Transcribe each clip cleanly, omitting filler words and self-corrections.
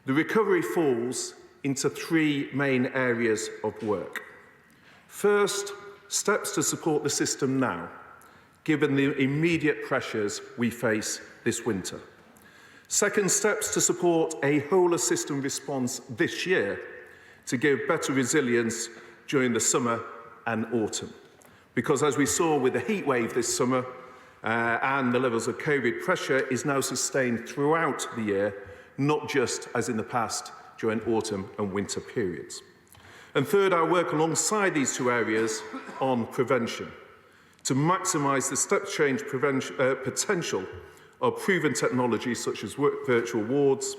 The recovery falls into three main areas of work. First, steps to support the system now, given the immediate pressures we face this winter. Second, steps to support a whole system response this year to give better resilience during the summer and autumn. Because as we saw with the heat wave this summer, and the levels of COVID pressure is now sustained throughout the year, not just as in the past during autumn and winter periods. And third, our work alongside these two areas on prevention to maximise the step change potential of proven technologies such as virtual wards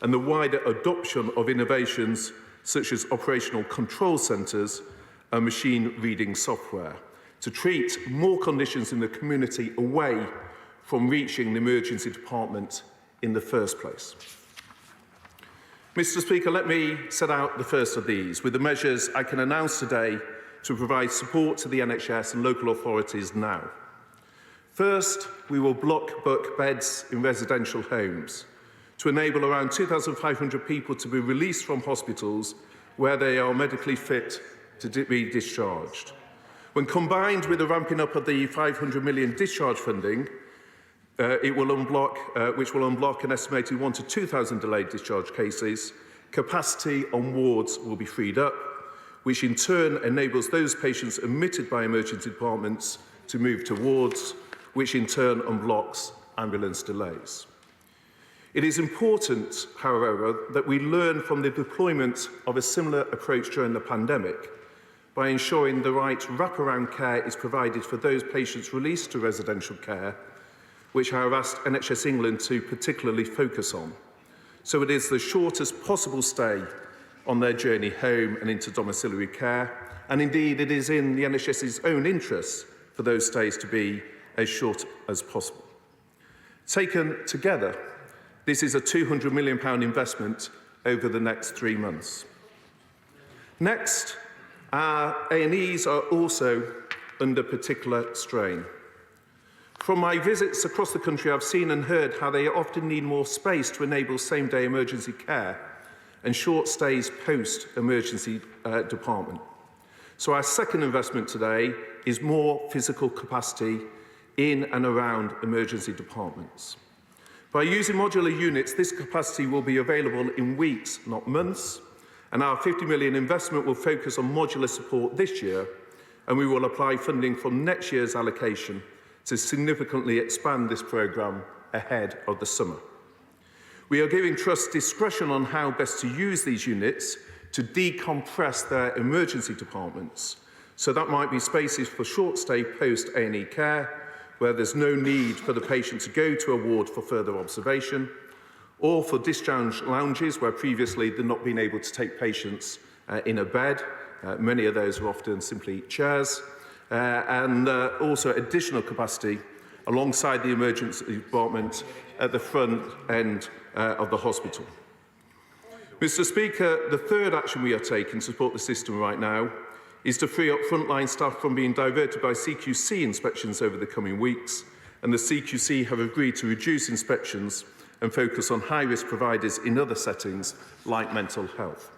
and the wider adoption of innovations such as operational control centres and machine reading software to treat more conditions in the community away from reaching the emergency department in the first place. Mr. Speaker, let me set out the first of these with the measures I can announce today to provide support to the NHS and local authorities now. First, we will block book beds in residential homes to enable around 2,500 people to be released from hospitals where they are medically fit to be discharged. When combined with the ramping up of the £500 million discharge funding, which will unblock an estimated 1,000 to 2,000 delayed discharge cases, capacity on wards will be freed up, which in turn enables those patients admitted by emergency departments to move to wards, which in turn unblocks ambulance delays. It is important, however, that we learn from the deployment of a similar approach during the pandemic by ensuring the right wraparound care is provided for those patients released to residential care, which I have asked NHS England to particularly focus on. So it is the shortest possible stay on their journey home and into domiciliary care, and indeed it is in the NHS's own interests for those stays to be as short as possible. Taken together, this is a £200 million investment over the next 3 months. Next, our A&Es are also under particular strain. From my visits across the country, I've seen and heard how they often need more space to enable same-day emergency care and short stays post-emergency department. So our second investment today is more physical capacity in and around emergency departments. By using modular units, this capacity will be available in weeks, not months, and our £50 million investment will focus on modular support this year, and we will apply funding from next year's allocation to significantly expand this programme ahead of the summer. We are giving trusts discretion on how best to use these units to decompress their emergency departments. So that might be spaces for short stay post A&E care, where there's no need for the patient to go to a ward for further observation, or for discharge lounges where previously they've not been able to take patients in a bed. Many of those are often simply chairs, and also additional capacity alongside the emergency department at the front end of the hospital. Mr. Speaker, the third action we are taking to support the system right now is to free up frontline staff from being diverted by CQC inspections over the coming weeks, and the CQC have agreed to reduce inspections and focus on high-risk providers in other settings like mental health.